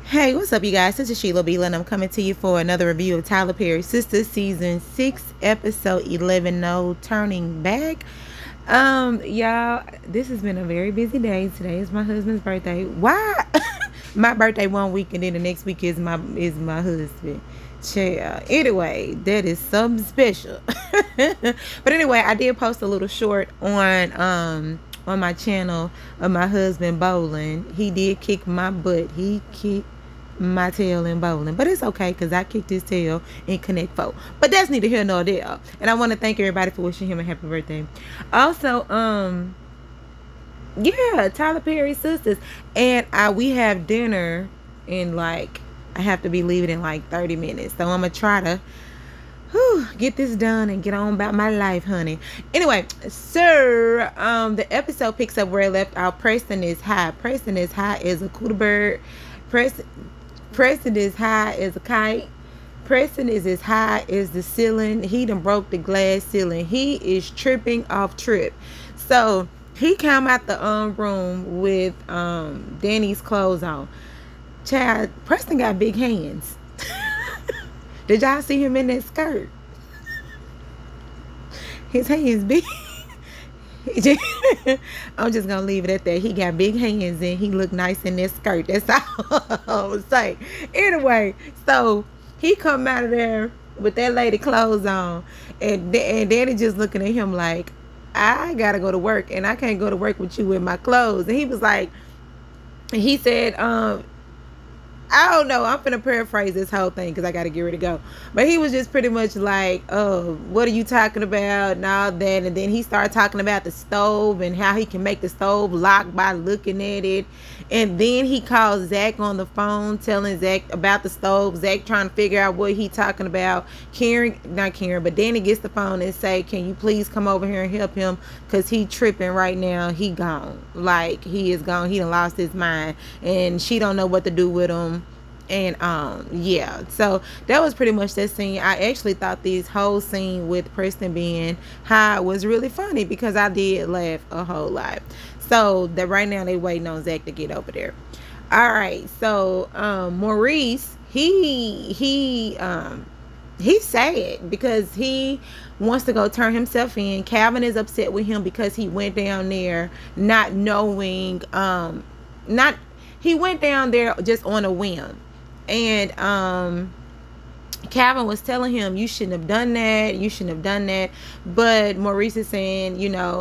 Hey, what's up, you guys? This is Sheila Beela, and I'm coming to you for another review of Tyler Perry's Sistas Season 6, Episode 11, No Turning Back. Y'all, this has been a very busy day. Today is my husband's birthday. Why? My birthday one week, and then the next week is my husband. Child. Anyway, that is something special. But anyway, I did post a little short on my channel of my husband bowling. He did kick my butt. He kicked my tail in bowling, but it's okay because I kicked his tail in Connect 4. But that's neither here nor there. And I want to thank everybody for wishing him a happy birthday. Also, yeah, Tyler Perry's Sistas, and we have dinner in I have to be leaving in 30 minutes, so I'm gonna try to get this done and get on about my life, honey. Anyway, sir, the episode picks up where it left out. Preston is high. Preston is high as a cootie bird. Preston is high as a kite. Preston is as high as the ceiling. He done broke the glass ceiling. He is tripping off trip. So he came out the room with Danny's clothes on. Child, Preston got big hands. Did y'all see him in that skirt? His hands big. I'm just gonna leave it at that. He got big hands and he looked nice in that skirt. That's all I was saying. Anyway, so he come out of there with that lady clothes on, and Daddy just looking at him like, I gotta go to work and I can't go to work with you with my clothes. And he was like, he said, I don't know. I'm finna paraphrase this whole thing because I got to get ready to go. But he was just pretty much like, oh, what are you talking about and all that. And then he started talking about the stove and how he can make the stove lock by looking at it. And then he called Zach on the phone telling Zach about the stove. Zach trying to figure out what he talking about. Not Karen, but Danny gets the phone and say, can you please come over here and help him? Because he tripping right now. He gone. Like, he is gone. He done lost his mind. And she don't know what to do with him. And yeah, so that was pretty much that scene. I actually thought this whole scene with Preston being high was really funny because I did laugh a whole lot. So that right now they waiting on Zach to get over there. All right, so Maurice, he's sad because he wants to go turn himself in. Calvin is upset with him because he went down there not knowing, he went down there just on a whim. And Calvin was telling him, you shouldn't have done that. But Maurice is saying,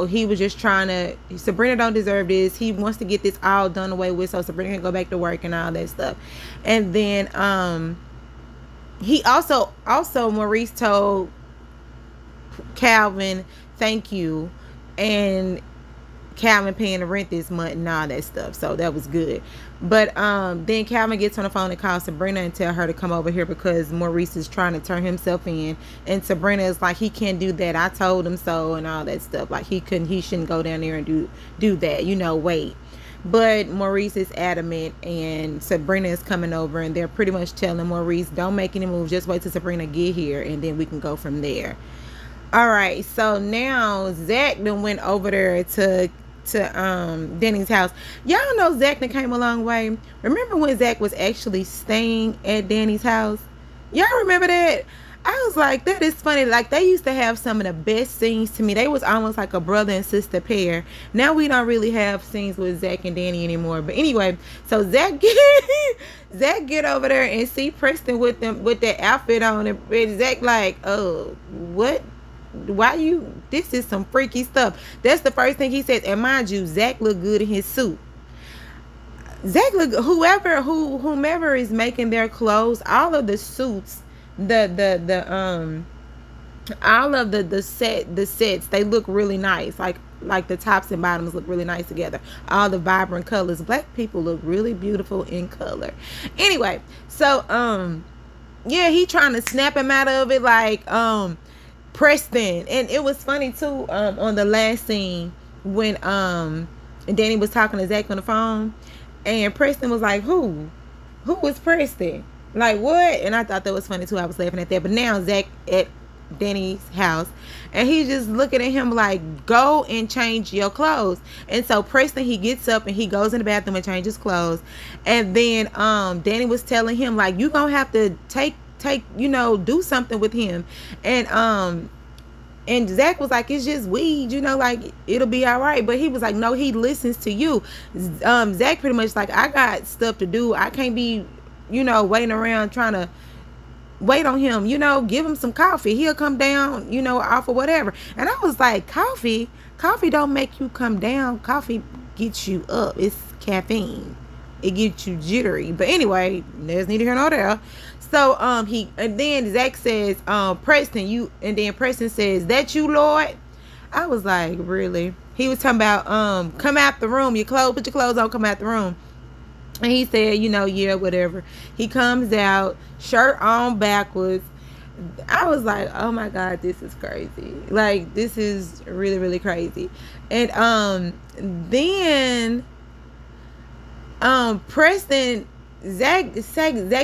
he was just trying to, Sabrina don't deserve this. He wants to get this all done away with so Sabrina can go back to work and all that stuff. And then he also Maurice told Calvin thank you, and Calvin paying the rent this month and all that stuff, so that was good. But then Calvin gets on the phone and calls Sabrina and tell her to come over here because Maurice is trying to turn himself in, and Sabrina is like, he can't do that, I told him so, and all that stuff. Like, he shouldn't go down there and do that, wait. But Maurice is adamant, and Sabrina is coming over, and they're pretty much telling Maurice, don't make any moves, just wait till Sabrina get here and then we can go from there. All right, so now Zach then went over there to Denny's house. Y'all know Zach then came a long way. Remember when Zach was actually staying at Danny's house? Y'all remember that? I was like, that is funny. Like, they used to have some of the best scenes to me. They was almost like a brother and sister pair. Now we don't really have scenes with Zach and Danny anymore. But anyway, so Zach get over there and see Preston with that outfit on, and Zach like, oh, what? This is some freaky stuff. That's the first thing he says. And mind you, Zach look good in his suit. Zach look, whomever is making their clothes, all of the suits, all of the sets, they look really nice. Like the tops and bottoms look really nice together. All the vibrant colors. Black people look really beautiful in color. Anyway, so yeah, he trying to snap him out of it, like Preston. And it was funny too, on the last scene when Danny was talking to Zach on the phone, and Preston was like, who was Preston? Like, what? And I thought that was funny too. I was laughing at that. But now Zach Danny's house, and he's just looking at him like, go and change your clothes. And so Preston, he gets up and he goes in the bathroom and changes clothes. And then Danny was telling him like, you gonna have to take do something with him. And Zach was like, it's just weed, like it'll be all right. But he was like, no, he listens to you. Zach pretty much like, I got stuff to do. I can't be, waiting around trying to wait on him. Give him some coffee. He'll come down, off or whatever. And I was like, coffee don't make you come down. Coffee gets you up. It's caffeine. It gets you jittery. But anyway, there's neither here nor there. So and then Zach says, Preston, and then Preston says, that you, Lord? I was like, really? He was talking about come out the room, put your clothes on, come out the room. And he said, yeah, whatever. He comes out, shirt on backwards. I was like, oh my God, this is crazy. Like, this is really, really crazy. And then Preston, Zach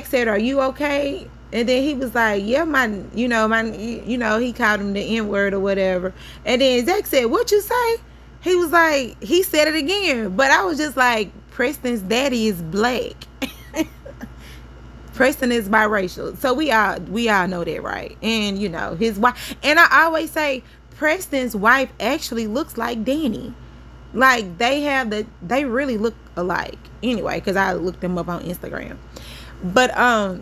said, are you okay? And then he was like, yeah, he called him the N-word or whatever. And then Zach said, what you say? He was like, he said it again. But I was just like, Preston's daddy is black. Preston is biracial. So we all know that, right? And his wife, and I always say Preston's wife actually looks like Danny. Like they really look alike. Anyway, because I looked them up on Instagram. But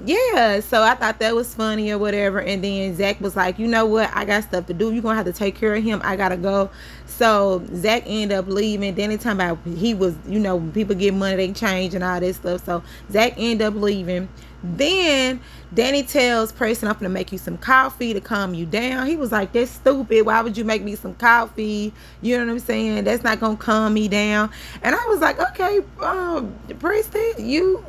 yeah, so I thought that was funny or whatever. And then Zach was like, you know what, I got stuff to do. You're gonna have to take care of him. I gotta go. So Zach ended up leaving. Then they talking about he was, when people get money, they change and all this stuff. So Zach ended up leaving. Then Danny tells Preston, I'm gonna make you some coffee to calm you down. He was like, that's stupid. Why would you make me some coffee? You know what I'm saying? That's not gonna calm me down. And I was like, okay, Preston, you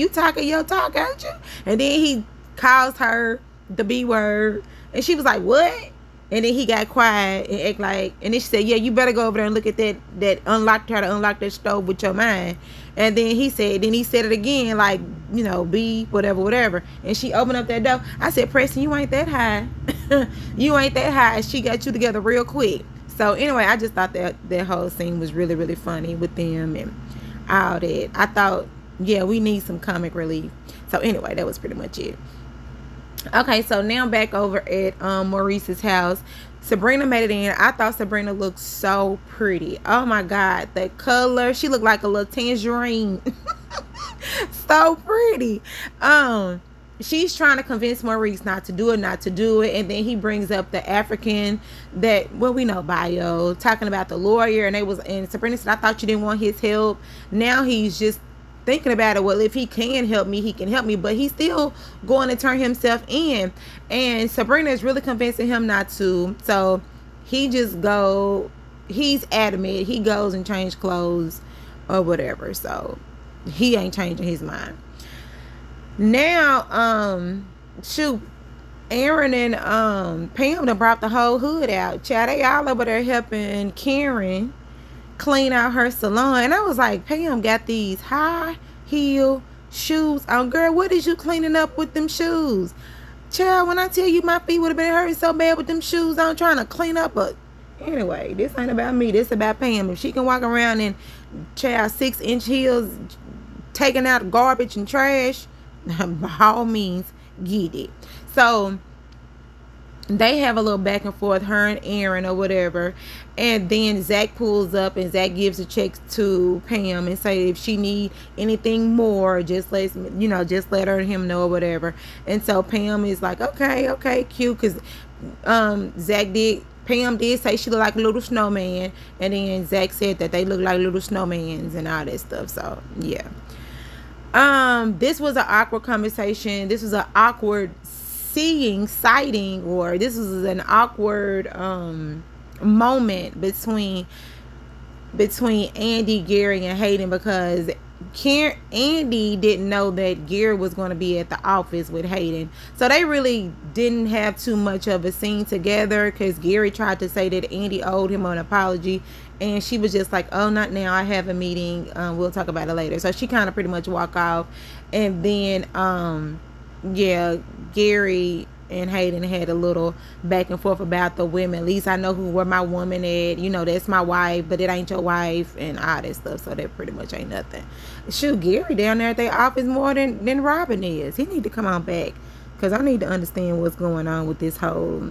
talking your talk, ain't you? And then he calls her the B word, and she was like, what? And then he got quiet and act like, and then she said, yeah, you better go over there and look at that try to unlock that stove with your mind. And then he said it again, like, be whatever. And she opened up that door. I said, Preston, you ain't that high. You ain't that high. She got you together real quick. So anyway, I just thought that whole scene was really, really funny with them and all that. I thought, yeah, we need some comic relief. So anyway, that was pretty much it. Okay, so now back over at Maurice's house. Sabrina made it in. I thought Sabrina looked so pretty. Oh my God, that color. She looked like a little tangerine. So pretty. She's trying to convince Maurice not to do it. And then he brings up the African that, well, we know bio, talking about the lawyer. And Sabrina said, I thought you didn't want his help. Now he's just thinking about it. Well, if he can help me, he can help me, but he's still going to turn himself in. And Sabrina is really convincing him not to. So he's adamant. He goes and changes clothes or whatever. So he ain't changing his mind. Now, Aaron and Pam done brought the whole hood out. Child, they all over there helping Karen clean out her salon. And I was like, Pam got these high heel shoes on. Girl, what is you cleaning up with them shoes? Child, when I tell you my feet would have been hurting so bad with them shoes on, trying to clean up anyway, this ain't about me. This about Pam. If she can walk around in 6-inch heels taking out garbage and trash, by all means, get it. So they have a little back and forth, her and Aaron or whatever. And then Zach pulls up and Zach gives a check to Pam and say if she need anything more, just let her him know or whatever. And so Pam is like, okay, cute, because Pam did say she looked like a little snowman, and then Zach said that they look like little snowmans and all that stuff. So yeah. This was an awkward conversation. This was an awkward sighting, or this was an awkward moment between Andy, Gary, and Hayden, because Andy didn't know that Gary was going to be at the office with Hayden, so they really didn't have too much of a scene together, because Gary tried to say that Andy owed him an apology, and she was just like, oh, not now, I have a meeting, we'll talk about it later. So she kind of pretty much walked off. And then Gary and Hayden had a little back and forth about the women. At least I know where my woman at. You know, that's my wife, but it ain't your wife and all that stuff. So that pretty much ain't nothing. Shoot, Gary down there at their office more than Robin is. He need to come on back because I need to understand what's going on with this whole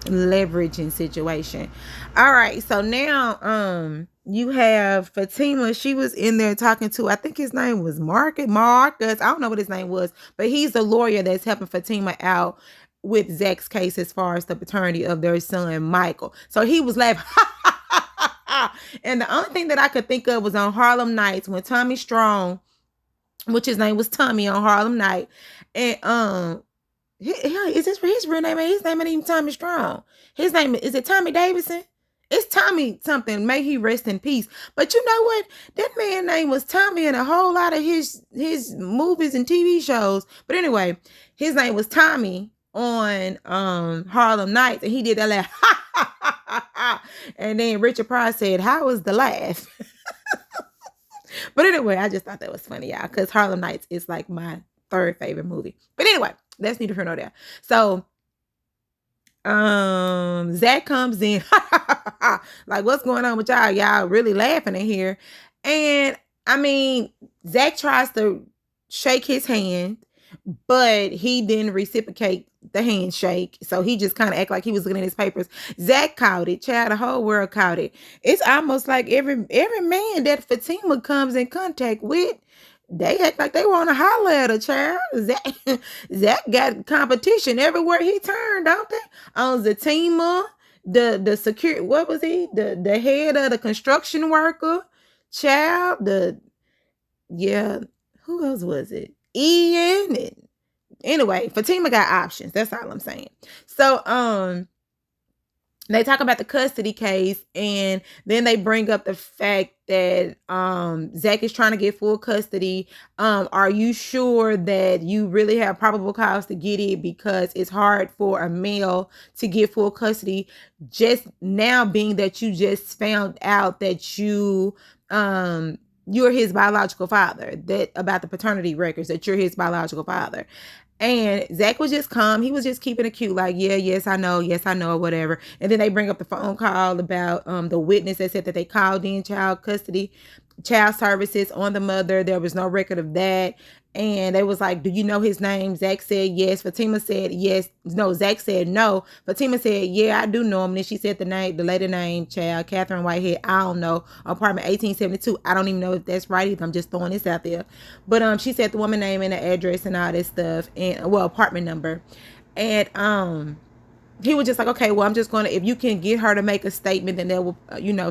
leveraging situation. All right, so now you have Fatima. She was in there talking to, I think his name was Marcus. I don't know what his name was, but he's the lawyer that's helping Fatima out with Zach's case as far as the paternity of their son Michael. So he was laughing. And the only thing that I could think of was on Harlem Nights when Tommy Strong, which his name was Tommy on Harlem Night, and is this his real name? His name ain't even Tommy Strong. His name is it Tommy Davidson? It's Tommy something. May he rest in peace. But you know what? That man's name was Tommy in a whole lot of his movies and TV shows. But anyway, his name was Tommy on Harlem Nights, and he did that laugh. And then Richard Pryor said, "How was the laugh?" But anyway, I just thought that was funny, y'all, because Harlem Nights is like my third favorite movie. But anyway, that's neither here nor there. So Zach comes in like, what's going on with y'all? Y'all really laughing in here. And I mean, Zach tries to shake his hand, but he didn't reciprocate the handshake. So he just kind of act like he was looking at his papers. Zach caught it. Child, the whole world caught it. It's almost like every man that Fatima comes in contact with, they act like they want to holler at a child. Zach got competition everywhere he turned, don't they? On Zatima, the security, what was he? The head of the construction worker, child, who else was it? Ian. And anyway, Fatima got options. That's all I'm saying. So, they talk about the custody case, and then they bring up the fact that Zach is trying to get full custody. Are you sure that you really have probable cause to get it? Because it's hard for a male to get full custody just now, being that you just found out that you're his biological father, that about the paternity records, that you're his biological father. And Zach was just calm. He was just keeping it cute, like, yes, I know, or whatever. And then they bring up the phone call about the witness that said that they called in child services on the mother. There was no record of that. And they was like, do you know his name? Zach said yes. Fatima said yes. No, Zach said no. Fatima said, yeah, I do know him. And then she said the lady name, child, Catherine Whitehead. I don't know. Apartment 1872. I don't even know if that's right either. I'm just throwing this out there. But she said the woman name and the address and all this stuff, and apartment number. And he was just like, okay, well, I'm just going to, if you can get her to make a statement, then that will,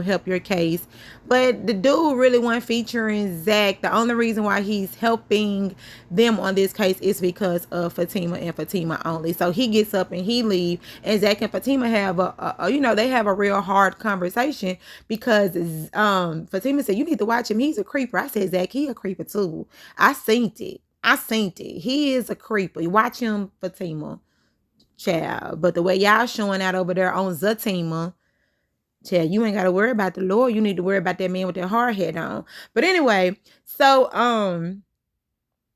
help your case. But the dude really wasn't featuring Zach. The only reason why he's helping them on this case is because of Fatima and Fatima only. So he gets up and he leaves, and Zach and Fatima have they have a real hard conversation because Fatima said, you need to watch him. He's a creeper. I said, Zach, he a creeper too. I seen it. He is a creeper. You watch him, Fatima. Child, but the way y'all showing out over there on Zatima, child, you ain't got to worry about the Lord. You need to worry about that man with that hard head on. But anyway, so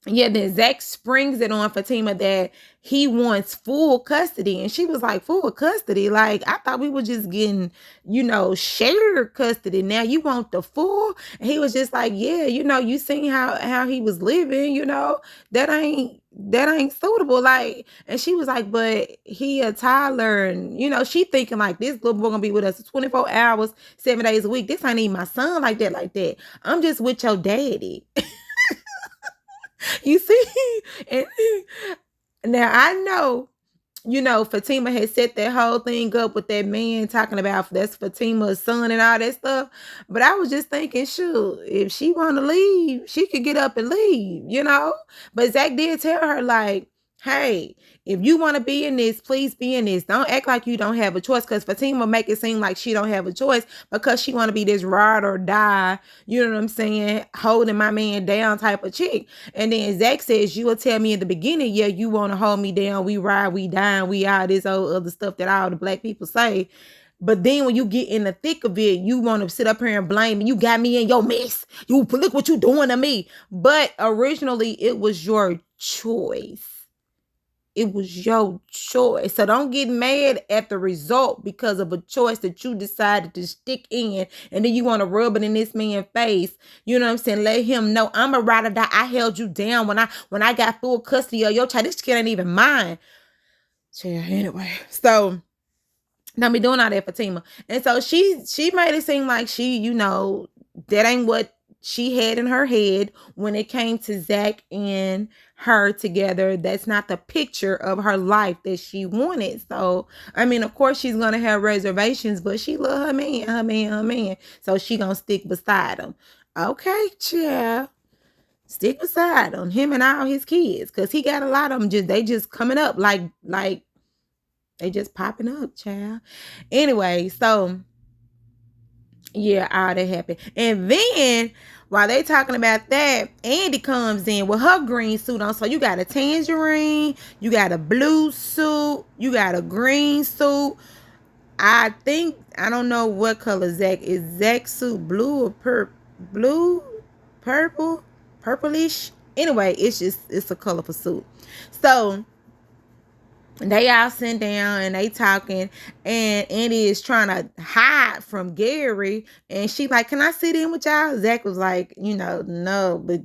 then Zach springs it on Fatima that he wants full custody. And she was like, full custody? Like, I thought we were just getting, shared custody. Now you want the full? And he was just like, yeah, you seen how he was living, that ain't suitable. Like, and she was like, but he a toddler. And, she thinking like, this little boy gonna be with us 24 hours, 7 days a week. This ain't even my son like that. I'm just with your daddy. You see? And now I know, Fatima had set that whole thing up with that man talking about that's Fatima's son and all that stuff. But I was just thinking, shoot, if she want to leave, she could get up and leave, But Zach did tell her, like, hey, if you want to be in this, please be in this. Don't act like you don't have a choice, because Fatima make it seem like she don't have a choice because she want to be this ride or die, you know what I'm saying, holding my man down type of chick. And then Zach says, you will tell me in the beginning, yeah, you want to hold me down, we ride, we die, we all this old other stuff that all the black people say. But then when you get in the thick of it, you want to sit up here and blame me. You got me in your mess. You look what you doing to me. But originally it was your choice. It was your choice. So don't get mad at the result because of a choice that you decided to stick in, and then you want to rub it in this man's face. You know what I'm saying? Let him know I'm a ride or die. I held you down when I got full custody of your child. This kid ain't even mine. Yeah, anyway. So don't be doing all that, Fatima. And so she made it seem like she, that ain't what she had in her head when it came to Zach and her together. That's not the picture of her life that she wanted. So, I mean, of course she's going to have reservations, but she love her man. So she going to stick beside him. Okay, child. Stick beside him and all his kids. Because he got a lot of them. They just coming up like they just popping up, child. Anyway, so yeah, all that happened. And then while they talking about that, Andy comes in with her green suit on. So you got a tangerine, you got a blue suit, you got a green suit. I don't know what color Zach is. Zach's suit blue or purple, purplish. Anyway, it's a colorful suit. So they all sitting down and they talking, and Andy is trying to hide from Gary, and she like, can I sit in with y'all? Zach was like, no, but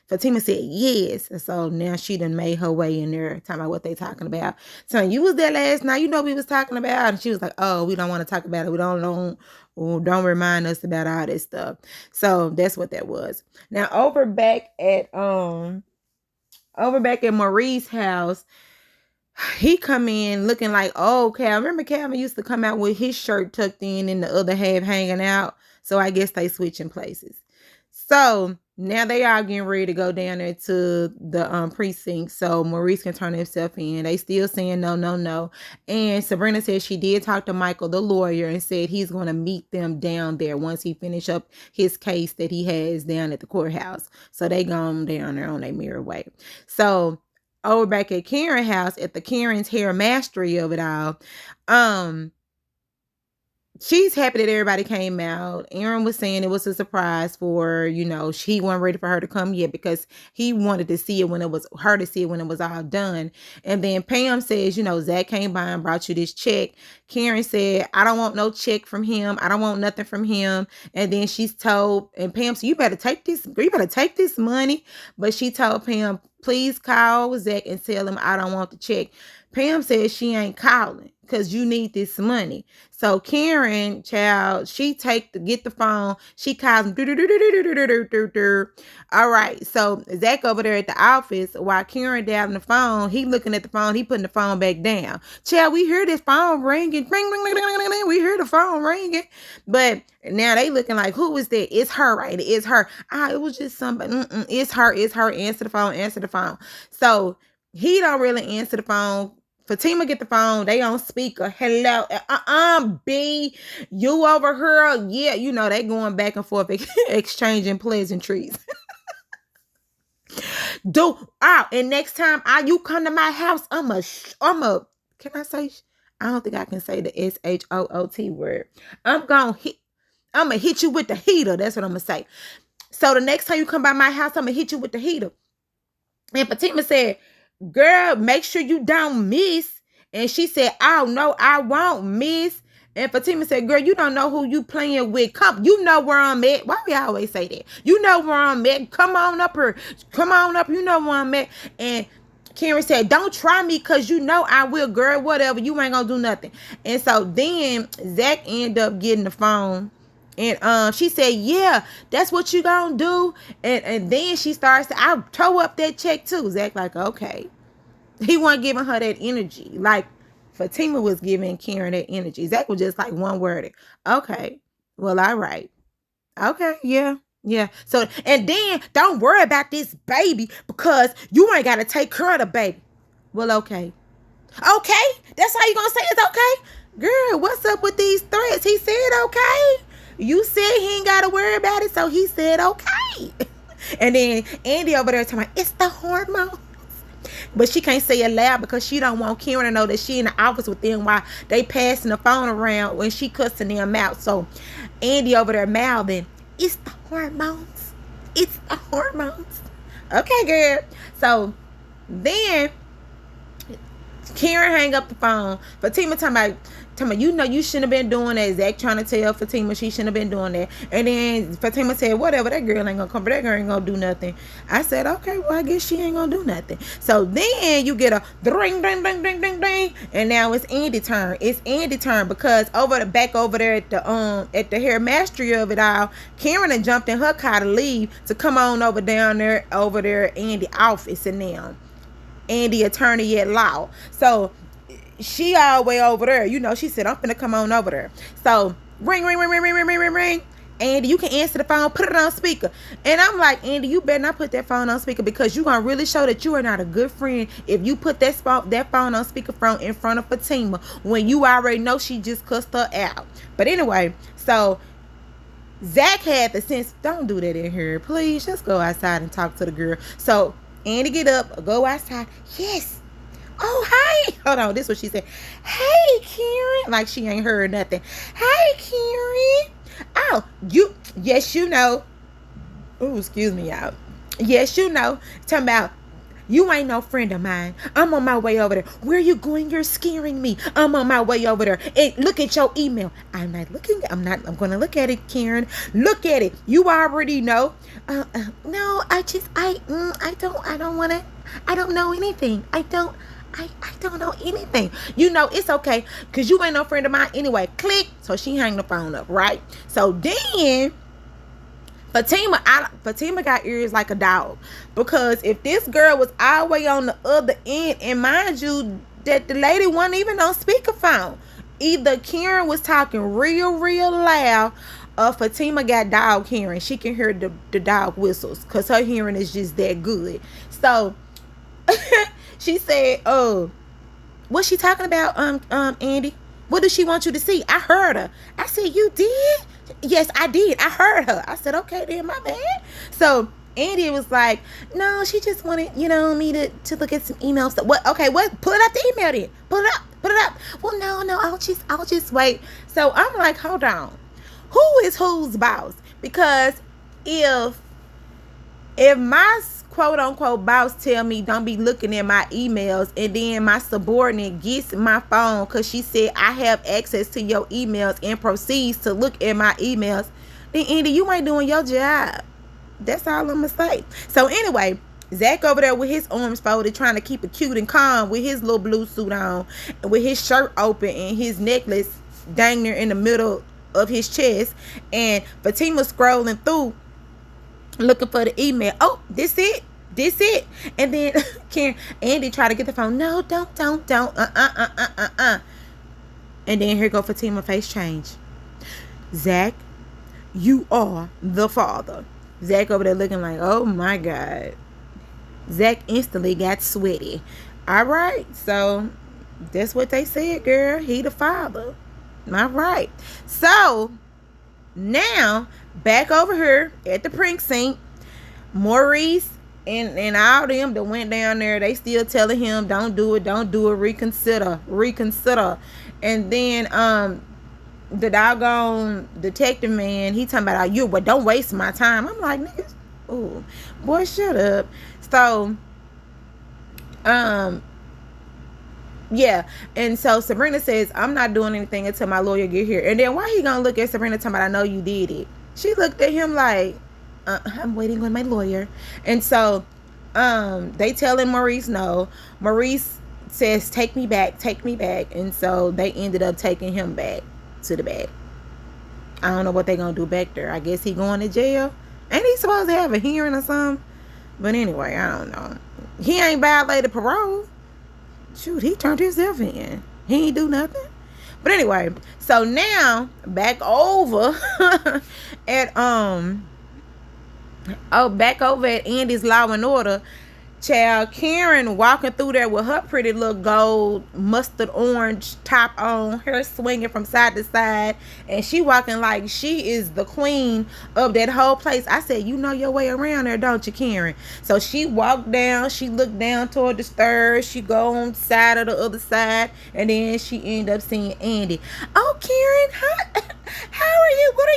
Fatima said yes. And so now she done made her way in there, talking about what they talking about. So you was there last night, we was talking about, and she was like, oh, we don't want to talk about it. We don't remind us about all this stuff. So that's what that was. Now over back at Maurice's house, he come in looking like, oh, Cal. Remember Calvin used to come out with his shirt tucked in and the other half hanging out. So I guess they switching places. So now they are getting ready to go down there to the precinct so Maurice can turn himself in. They still saying no. And Sabrina said she did talk to Michael, the lawyer, and said he's going to meet them down there once he finish up his case that he has down at the courthouse. So they gone down there on their mirror way. So over back at Karen's house, at the Karen's hair mastery of it all, she's happy that everybody came out. Aaron was saying it was a surprise for her. She wasn't ready for her to come yet because he wanted to see it when it was all done. And then Pam says, Zach came by and brought you this check. Karen said, I don't want no check from him. I don't want nothing from him. And then she's told, and Pam said, you better take this money. But she told Pam, please call Zach and tell him I don't want the check. Pam says she ain't calling because you need this money. So Karen, child, she get the phone. She calls him. All right. So Zach over there at the office while Karen down the phone, he looking at the phone. He putting the phone back down. Child, we hear this phone ringing. Ring, ring, ring, ring, ring. We hear the phone ringing. But now they looking like, who is that? It's her, right? It's her. It was just somebody. It's her. Answer the phone. So he don't really answer the phone. Fatima get the phone. They on speaker. Hello. B. You over here? Yeah, they going back and forth exchanging pleasantries. And next time you come to my house, can I say, I don't think I can say the SHOOT word. I'm gonna hit you with the heater. That's what I'm gonna say. So the next time you come by my house, I'm gonna hit you with the heater. And Fatima said, girl, make sure you don't miss. And she said, oh, no, I won't miss. And Fatima said, girl, you don't know who you playing with. Come, you know where I'm at. Why we always say that? You know where I'm at. Come on up here. Come on up. You know where I'm at. And Karen said, don't try me because you know I will, girl. Whatever. You ain't going to do nothing. And so then Zach ended up getting the phone. And she said, yeah, that's what you gonna do. And then she starts to, I'll tow up that check too. Zach like, okay. He wasn't giving her that energy. Like Fatima was giving Karen that energy. Zach was just like one word. Okay. Well, all right. Okay. Yeah. So, and then don't worry about this baby because you ain't got to take care of the baby. Well, okay. Okay. That's how you gonna say it's okay? Girl, what's up with these threats? He said, okay. You said he ain't got to worry about it, so he said, okay. And then Andy over there talking about, it's the hormones. But she can't say it loud because she don't want Karen to know that she in the office with them while they passing the phone around when she cussing them out. So Andy over there mouthing, it's the hormones. It's the hormones. Okay, girl. So then Karen hang up the phone. Fatima talking about, you know you shouldn't have been doing that. Zach trying to tell Fatima she shouldn't have been doing that. And then Fatima said, whatever, that girl ain't gonna come, but that girl ain't gonna do nothing. I said, okay, well, I guess she ain't gonna do nothing. So then you get a ring, ding, ding, ding, ding, ding. And now it's Andy's turn. It's Andy's turn because back over there at the hair mastery of it all, Karen had jumped in her car to leave to come on over there Andy's office and them. And the attorney at law. So she all the way over there. You know, she said, I'm finna come on over there. So ring, ring, ring, ring, ring, ring, ring, ring, ring. Andy, you can answer the phone, put it on speaker. And I'm like, Andy, you better not put that phone on speaker because you're going to really show that you are not a good friend if you put that phone on speakerphone in front of Fatima when you already know she just cussed her out. But anyway, so Zach had the sense, don't do that in here. Please, just go outside and talk to the girl. So Andy get up, go outside. Yes. Oh, hi. Hold on. This is what she said. Hey, Karen. Like she ain't heard nothing. Hey, Karen. Oh, yes, you know. Oh, excuse me, y'all. Yes, you know. Talking about, you ain't no friend of mine. I'm on my way over there. Where you going? You're scaring me. I'm on my way over there. And look at your email. I'm going to look at it, Karen. Look at it. You already know. No, I don't want to. I don't know anything. I don't know anything. You know, it's okay. Because you ain't no friend of mine anyway. Click. So she hang the phone up, right? So then Fatima got ears like a dog. Because if this girl was all the way on the other end, and mind you, that the lady wasn't even on speakerphone. Either Karen was talking real, real loud, or Fatima got dog hearing. She can hear the dog whistles. Because her hearing is just that good. So she said, what's she talking about, Andy? What does she want you to see? I heard her. I said, you did? Yes, I did. I heard her. I said, okay, then, my bad. So Andy was like, no, she just wanted, me to look at some emails. What? Okay, what? Pull it up the email then. Pull it up. Well, no, I'll just wait. So I'm like, hold on. Who is whose boss? Because if my quote unquote boss tell me don't be looking at my emails, and then my subordinate gets my phone because she said I have access to your emails and proceeds to look at my emails, then Andy, you ain't doing your job. That's all I'm gonna say. So anyway, Zach over there with his arms folded, trying to keep it cute and calm with his little blue suit on, with his shirt open and his necklace dang near in the middle of his chest, and Fatima scrolling through looking for the email. Oh, this it. And then Andy tried to get the phone. No, don't. And then here go Fatima face change. Zach, you are the father. Zach over there looking like, oh my God. Zach instantly got sweaty. All right, so that's what they said, girl. He the father. All right. So now back over here at the precinct, Maurice and all them that went down there, they still telling him don't do it, reconsider. And then the doggone detective man, he talking about don't waste my time. I'm like, niggas, oh boy, shut up. So yeah, and so Sabrina says, I'm not doing anything until my lawyer get here. And then why he gonna look at Sabrina talking about, I know you did it? She looked at him like, I'm waiting on my lawyer. And so they telling Maurice no. Maurice says, take me back. And so they ended up taking him back to the back. I don't know what they gonna do back there. I guess he going to jail. Ain't he supposed to have a hearing or something? But anyway, I don't know. He ain't violated parole. Shoot, he turned himself in. He ain't do nothing. But anyway, so now back over at Andy's Law and Order. Child, Karen walking through there with her pretty little gold mustard orange top on, hair swinging from side to side, and she walking like she is the queen of that whole place. I said, you know your way around there, don't you, Karen? So she walked down, she looked down toward the stairs, she go on side of the other side, and then she ended up seeing Andy. Oh, Karen, how are you? What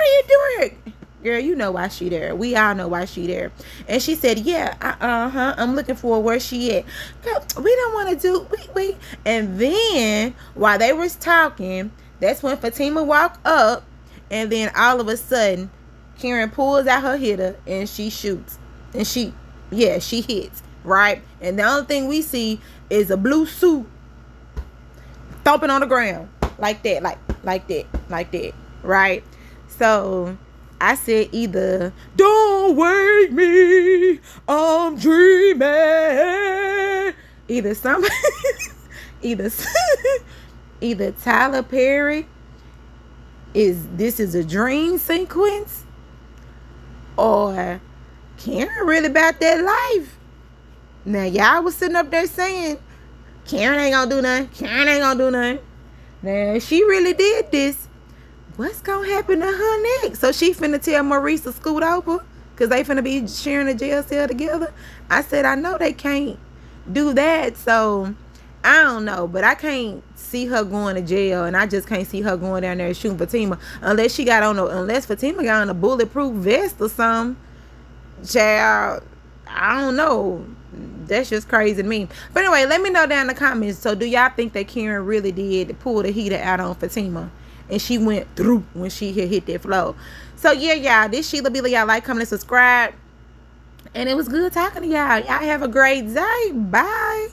are you doing? Girl, you know why she there. We all know why she there. And she said, yeah, I'm looking for where she at. Girl, we don't want to do, wait. And then, while they was talking, that's when Fatima walked up. And then all of a sudden, Karen pulls out her hitter and she shoots. And she hits, right? And the only thing we see is a blue suit thumping on the ground. Like that, like that, right? So I said either don't wake me, I'm dreaming. Either somebody, either Tyler Perry this is a dream sequence, or Karen really about that life. Now y'all was sitting up there saying Karen ain't gonna do nothing. Now she really did this. What's gonna happen to her next? So she finna tell Maurice to scoot over because they finna be sharing a jail cell together. I said, I know they can't do that, so I don't know, but I can't see her going to jail, and I just can't see her going down there and shooting Fatima unless Fatima got on a bulletproof vest or something. Child, I don't know. That's just crazy to me. But anyway, let me know down in the comments. So do y'all think that Karen really did pull the heater out on Fatima and she went through when she hit that floor? So yeah, y'all, this Sheila Bila. Y'all like, comment, and subscribe. And it was good talking to y'all. Y'all have a great day. Bye.